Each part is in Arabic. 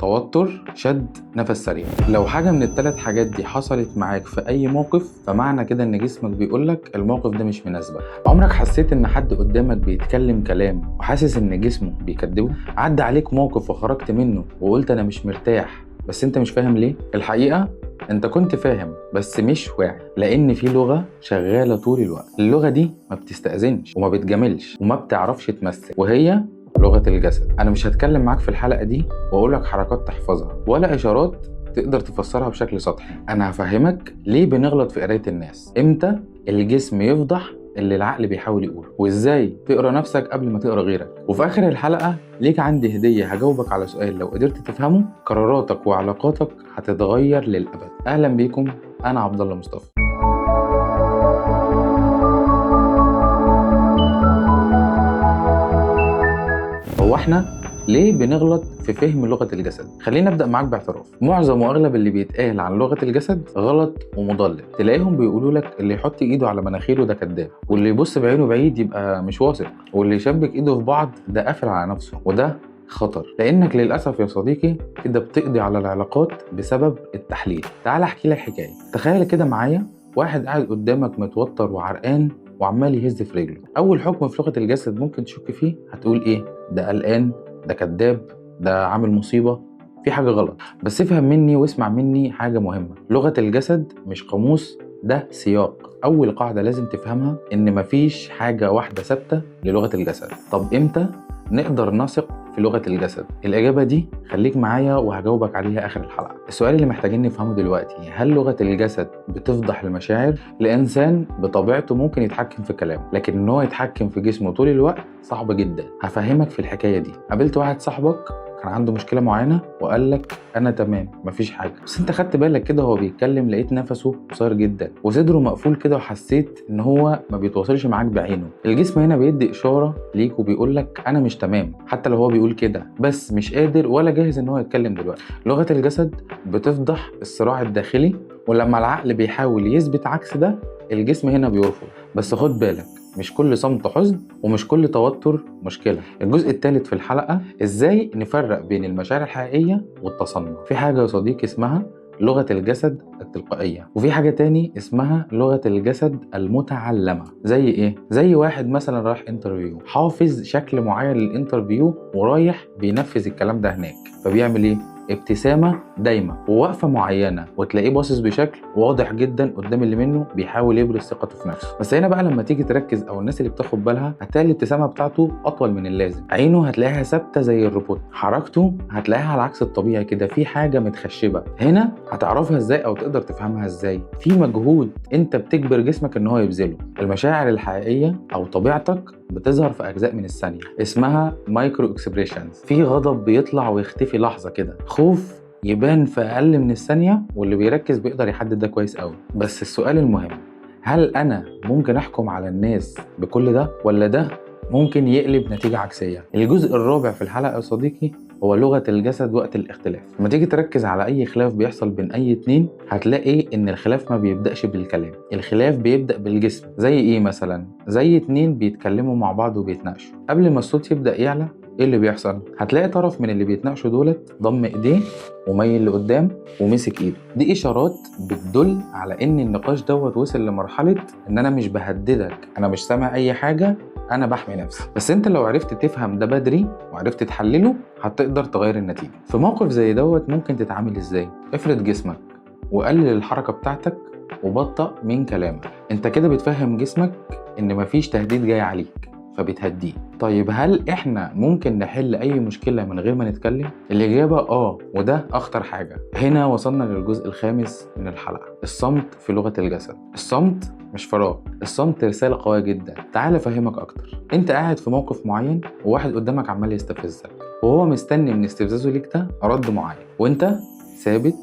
توتر، شد، نفس سريع. لو حاجة من الثلاث حاجات دي حصلت معاك في أي موقف، فمعنى كده إن جسمك بيقولك الموقف ده مش مناسبك. عمرك حسيت إن حد قدامك بيتكلم كلام وحاسس إن جسمه بيكدبه؟ عدى عليك موقف وخرجت منه وقلت أنا مش مرتاح بس أنت مش فاهم ليه؟ الحقيقة أنت كنت فاهم بس مش واعي، لأن في لغة شغالة طول الوقت. اللغة دي ما بتستأذنش وما بتجاملش وما بتعرفش تمثل، وهي لغة الجسد. أنا مش هتكلم معاك في الحلقة دي وأقولك حركات تحفظها ولا إشارات تقدر تفسرها بشكل سطحي. أنا هفهمك ليه بنغلط في قراية الناس، إمتى الجسم يفضح اللي العقل بيحاول يقوله، وإزاي تقرأ نفسك قبل ما تقرأ غيرك. وفي آخر الحلقة ليك عندي هدية هجاوبك على سؤال لو قدرت تفهمه قراراتك وعلاقاتك هتتغير للأبد. أهلا بيكم، أنا عبد الله مصطفى. هو احنا ليه بنغلط في فهم لغة الجسد؟ خلينا نبدأ معاك باعتراف. معظم واغلب اللي بيتقال عن لغة الجسد غلط ومضلل. تلاقيهم بيقولوا لك اللي يحط ايده على مناخيره ده كذاب، واللي يبص بعينه بعيد يبقى مش واثق، واللي يشبك ايده في بعض ده قافل على نفسه، وده خطر. لانك للاسف يا صديقي كده بتقضي على العلاقات بسبب التحليل. تعال احكي لك حكاية. تخيل كده معايا واحد قاعد قدامك متوتر وعرقان وعمال يهز في رجله. اول حكم في لغة الجسد ممكن تشك فيه هتقول ايه؟ ده قلقان، ده كذاب، ده عامل مصيبة، في حاجة غلط. بس افهم مني واسمع مني حاجة مهمة، لغة الجسد مش قاموس، ده سياق. أول قاعدة لازم تفهمها إن مفيش حاجة واحدة ثابتة للغة الجسد. طب إمتى نقدر نثق في لغة الجسد؟ الإجابة دي خليك معايا وهجاوبك عليها آخر الحلقة. السؤال اللي محتاجين نفهمه دلوقتي، هل لغة الجسد بتفضح المشاعر؟ الإنسان بطبيعته ممكن يتحكم في كلامه، لكن إن هو يتحكم في جسمه طول الوقت صعب جدا. هفهمك في الحكاية دي. قابلت واحد صاحبك كان عنده مشكلة معينة وقال لك أنا تمام مفيش حاجة، بس أنت خدت بالك كده وهو بيتكلم لقيت نفسه قصير جدا وصدره مقفول كده، وحسيت إن هو ما بيتواصلش معاك بعينه. الجسم هنا بيدي إشارة ليك وبيقول لك أنا مش تمام، حتى لو هو بيقول كده بس مش قادر ولا جاهز إن هو يتكلم دلوقتي. لغة الجسد بتفضح الصراع الداخلي، ولما العقل بيحاول يثبت عكس ده الجسم هنا بيرفض. بس خد بالك، مش كل صمت حزن ومش كل توتر مشكلة. الجزء الثالث في الحلقة ازاي نفرق بين المشاعر الحقيقية والتصنع. في حاجة يا صديقي اسمها لغة الجسد التلقائية، وفي حاجة تاني اسمها لغة الجسد المتعلمة. زي ايه؟ زي واحد مثلا رايح انترفيو، حافظ شكل معين للانترفيو ورايح بينفذ الكلام ده هناك، فبيعمل ايه؟ ابتسامة دايمة ووقفة معينة، وتلاقيه باصص بشكل واضح جدا قدام اللي منه بيحاول يبرز ثقته في نفسه. بس هنا بقى لما تيجي تركز او الناس اللي بتاخد بالها هتلاقي الابتسامة بتاعته اطول من اللازم، عينه هتلاقيها ثابتة زي الروبوت، حركته هتلاقيها على عكس الطبيعي كده، في حاجة متخشبة. هنا هتعرفها ازاي او تقدر تفهمها ازاي؟ في مجهود انت بتجبر جسمك ان هو يبذله. المشاعر الحقيقية او طبيعتك بتظهر في اجزاء من الثانيه اسمها مايكرو اكسبريشنز. في غضب بيطلع ويختفي لحظه كده، خوف يبان في اقل من الثانيه، واللي بيركز بيقدر يحدد ده كويس قوي. بس السؤال المهم، هل انا ممكن احكم على الناس بكل ده، ولا ده ممكن يقلب نتيجه عكسيه؟ الجزء الرابع في الحلقه يا صديقي هو لغة الجسد وقت الاختلاف. لما تيجي تركز على أي خلاف بيحصل بين أي اتنين هتلاقي إن الخلاف ما بيبدأش بالكلام، الخلاف بيبدأ بالجسم. زي إيه مثلا؟ زي اتنين بيتكلموا مع بعض وبيتناقشوا، قبل ما الصوت يبدأ يعلى إيه اللي بيحصل؟ هتلاقي طرف من اللي بيتناقشوا دولت ضم إيديه وميل لقدام ومسك إيده. دي إشارات بتدل على إن النقاش دوت وصل لمرحلة إن أنا مش بهددك، أنا مش سامع أي حاجة، أنا بحمي نفسي. بس أنت لو عرفت تفهم ده بدري وعرفت تحلله هتقدر تغير النتيجة. في موقف زي دوت ممكن تتعامل ازاي؟ افرد جسمك وقلل الحركة بتاعتك وبطأ من كلامك. انت كده بتفهم جسمك ان مفيش تهديد جاي عليك فبتهديه. طيب هل احنا ممكن نحل اي مشكلة من غير ما نتكلم؟ الإجابة وده اخطر حاجة. هنا وصلنا للجزء الخامس من الحلقة، الصمت في لغة الجسد. الصمت مش فراغ، الصمت رسالة قوية جدا. تعال افهمك اكتر. انت قاعد في موقف معين وواحد قدامك عمال يستفزك وهو مستني من استفزازه ليك ده رد معين، وانت ثابت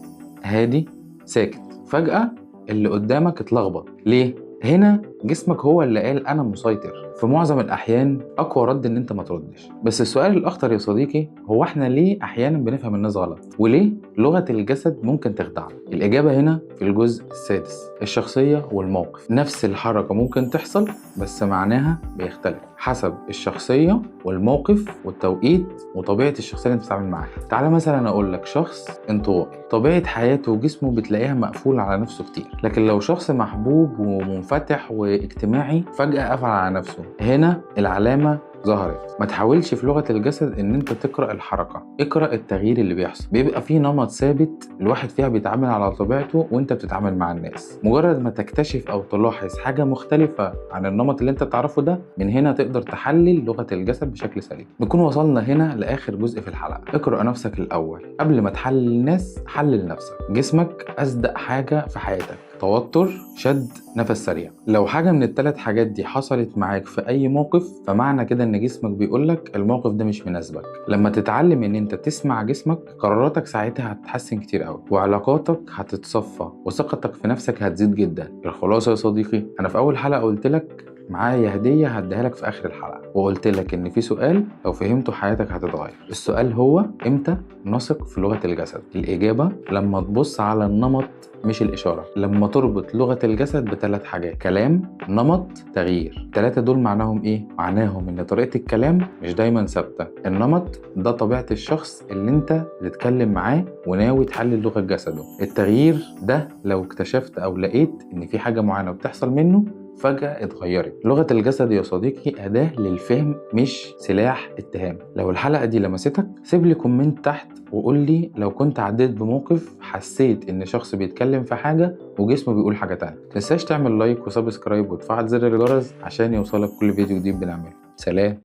هادي ساكت. فجأة اللي قدامك اتلخبط. ليه؟ هنا جسمك هو اللي قال انا مسيطر. في معظم الاحيان اقوى رد ان انت ما تردش. بس السؤال الاخطر يا صديقي هو احنا ليه احيانا بنفهم الناس غلط؟ وليه لغة الجسد ممكن تخدعنا؟ الاجابة هنا في الجزء السادس، الشخصية والموقف. نفس الحركة ممكن تحصل بس معناها بيختلف. حسب الشخصية والموقف والتوقيت وطبيعة الشخصية اللي انت بتتعامل معاها. تعالى مثلا اقول لك شخص انطوائي، طبيعة حياته وجسمه بتلاقيها مقفول على نفسه كتير. لكن لو شخص محبوب ومنفتح واجتماعي فجأة قفل على نفسه، هنا العلامة ظهرت. ما تحاولش في لغة الجسد ان انت تقرأ الحركة، اقرأ التغيير اللي بيحصل. بيبقى فيه نمط ثابت الواحد فيها بيتعامل على طبيعته وانت بتتعامل مع الناس. مجرد ما تكتشف او تلاحظ حاجة مختلفة عن النمط اللي انت تعرفه ده، من هنا تقدر تحلل لغة الجسد بشكل سليم. نكون وصلنا هنا لاخر جزء في الحلقة. اقرأ نفسك الاول قبل ما تحلل الناس، حلل نفسك. جسمك اصدق حاجة في حياتك، توتر، شد نفس سريع. لو حاجة من الثلاث حاجات دي حصلت معاك في أي موقف، فمعنى كده إن جسمك بيقولك الموقف ده مش مناسبك. لما تتعلم إن أنت تسمع جسمك، قراراتك ساعتها هتتحسن كتير أوي، وعلاقاتك هتتصفى، وثقتك في نفسك هتزيد جدا. الخلاصة يا صديقي، أنا في أول حلقة قلت لك معايا هدية هديها لك في آخر الحلقة، وقلت لك إن في سؤال لو فهمته حياتك هتتغير. السؤال هو إمتى نثق في لغة الجسد؟ الإجابة لما تبص على النمط مش الإشارة. لما تربط لغة الجسد بثلاث حاجات: كلام، نمط، تغيير. الثلاثة دول معناهم إيه؟ معناهم إن طريقة الكلام مش دايما ثابتة. النمط ده طبيعة الشخص اللي أنت بتتكلم معاه وناوي تحلل لغة جسده. التغيير ده لو اكتشفت أو لقيت إن في حاجة معينة بتحصل منه فجأة اتغيرت. لغة الجسد يا صديقي أداة للفهم مش سلاح اتهام. لو الحلقة دي لمستك سيب لي كومنت تحت وقول لي لو كنت عديت بموقف حسيت ان شخص بيتكلم في حاجة وجسمه بيقول حاجة تانية. متنساش تعمل لايك وسبسكرايب وتفعل زر الجرس عشان يوصلك كل فيديو جديد بنعمله. سلام.